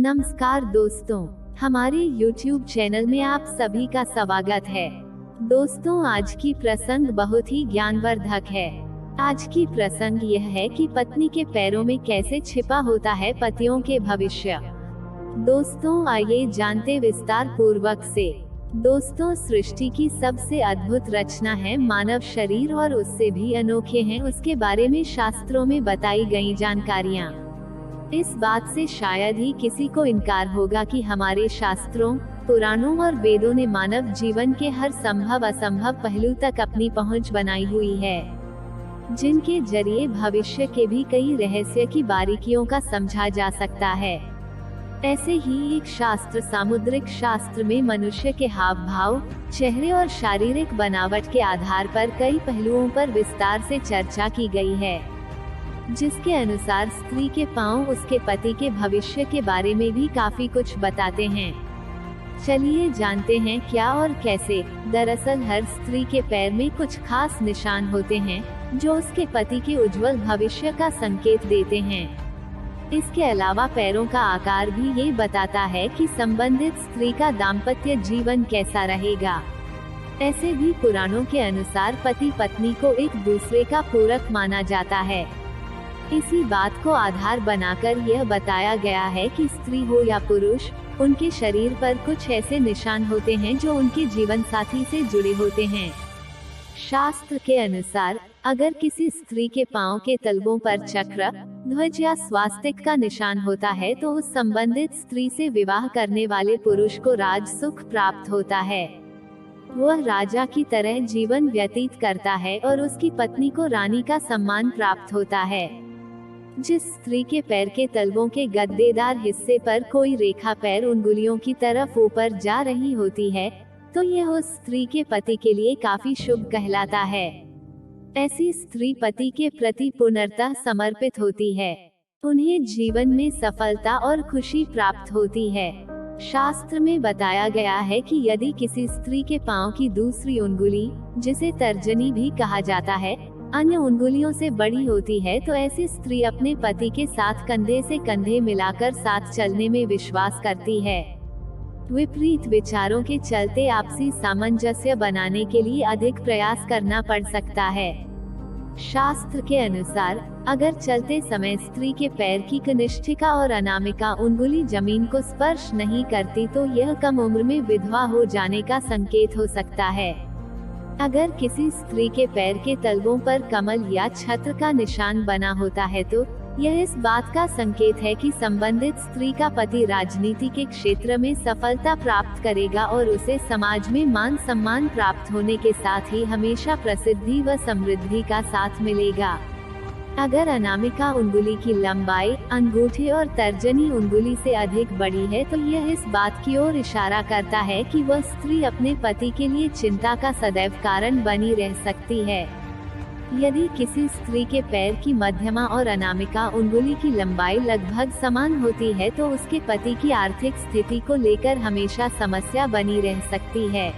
नमस्कार दोस्तों, हमारे YouTube चैनल में आप सभी का स्वागत है। दोस्तों, आज की प्रसंग बहुत ही ज्ञानवर्धक है। आज की प्रसंग यह है कि पत्नी के पैरों में कैसे छिपा होता है पतियों के भविष्य। दोस्तों, आइए जानते विस्तार पूर्वक से। दोस्तों, सृष्टि की सबसे अद्भुत रचना है मानव शरीर और उससे भी अनोखे हैं उसके बारे में शास्त्रों में बताई गई जानकारियाँ। इस बात से शायद ही किसी को इनकार होगा कि हमारे शास्त्रों, पुराणों और वेदों ने मानव जीवन के हर संभव असंभव पहलू तक अपनी पहुंच बनाई हुई है, जिनके जरिए भविष्य के भी कई रहस्य की बारीकियों का समझा जा सकता है। ऐसे ही एक शास्त्र सामुद्रिक शास्त्र में मनुष्य के हाव भाव, चेहरे और शारीरिक बनावट के आधार पर कई पहलुओं पर विस्तार से चर्चा की गई है, जिसके अनुसार स्त्री के पांव उसके पति के भविष्य के बारे में भी काफी कुछ बताते हैं। चलिए जानते हैं क्या और कैसे। दरअसल हर स्त्री के पैर में कुछ खास निशान होते हैं जो उसके पति के उज्जवल भविष्य का संकेत देते हैं। इसके अलावा पैरों का आकार भी ये बताता है कि संबंधित स्त्री का दाम्पत्य जीवन कैसा रहेगा। ऐसे भी पुराणों के अनुसार पति पत्नी को एक दूसरे का पूरक माना जाता है। इसी बात को आधार बनाकर यह बताया गया है कि स्त्री हो या पुरुष, उनके शरीर पर कुछ ऐसे निशान होते हैं जो उनके जीवन साथी से जुड़े होते हैं। शास्त्र के अनुसार अगर किसी स्त्री के पांव के तलवों पर चक्र, ध्वज या स्वास्तिक का निशान होता है तो उस संबंधित स्त्री से विवाह करने वाले पुरुष को राज सुख प्राप्त होता है। वह राजा की तरह जीवन व्यतीत करता है और उसकी पत्नी को रानी का सम्मान प्राप्त होता है। जिस स्त्री के पैर के तलवों के गद्देदार हिस्से पर कोई रेखा पैर उंगलियों की तरफ ऊपर जा रही होती है, तो यह उस स्त्री के पति के लिए काफी शुभ कहलाता है। ऐसी स्त्री पति के प्रति पूर्णतः समर्पित होती है। उन्हें जीवन में सफलता और खुशी प्राप्त होती है। शास्त्र में बताया गया है कि यदि किसी स्त्री के पांव की दूसरी उंगली, जिसे तर्जनी भी कहा जाता है, अन्य उंगलियों से बड़ी होती है तो ऐसी स्त्री अपने पति के साथ कंधे से कंधे मिलाकर साथ चलने में विश्वास करती है। विपरीत विचारों के चलते आपसी सामंजस्य बनाने के लिए अधिक प्रयास करना पड़ सकता है। शास्त्र के अनुसार अगर चलते समय स्त्री के पैर की कनिष्ठिका और अनामिका उंगली जमीन को स्पर्श नहीं करती तो यह कम उम्र में विधवा हो जाने का संकेत हो सकता है। अगर किसी स्त्री के पैर के तलवों पर कमल या छत्र का निशान बना होता है तो यह इस बात का संकेत है कि संबंधित स्त्री का पति राजनीति के क्षेत्र में सफलता प्राप्त करेगा और उसे समाज में मान सम्मान प्राप्त होने के साथ ही हमेशा प्रसिद्धि व समृद्धि का साथ मिलेगा। अगर अनामिका उंगली की लंबाई अंगूठे और तर्जनी उंगली से अधिक बड़ी है तो यह इस बात की ओर इशारा करता है कि वह स्त्री अपने पति के लिए चिंता का सदैव कारण बनी रह सकती है। यदि किसी स्त्री के पैर की मध्यमा और अनामिका उंगली की लंबाई लगभग समान होती है तो उसके पति की आर्थिक स्थिति को लेकर हमेशा समस्या बनी रह सकती है।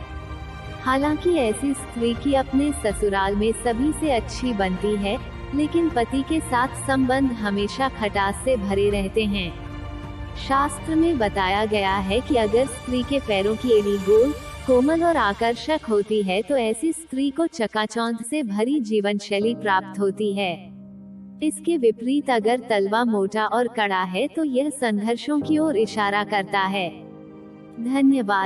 हालांकि ऐसी स्त्री की अपने ससुराल में सभी से अच्छी बनती है, लेकिन पति के साथ संबंध हमेशा खटास से भरे रहते हैं। शास्त्र में बताया गया है कि अगर स्त्री के पैरों की एड़ी गोल, कोमल और आकर्षक होती है तो ऐसी स्त्री को चकाचौंध से भरी जीवन शैली प्राप्त होती है। इसके विपरीत अगर तलवा मोटा और कड़ा है तो यह संघर्षों की ओर इशारा करता है। धन्यवाद।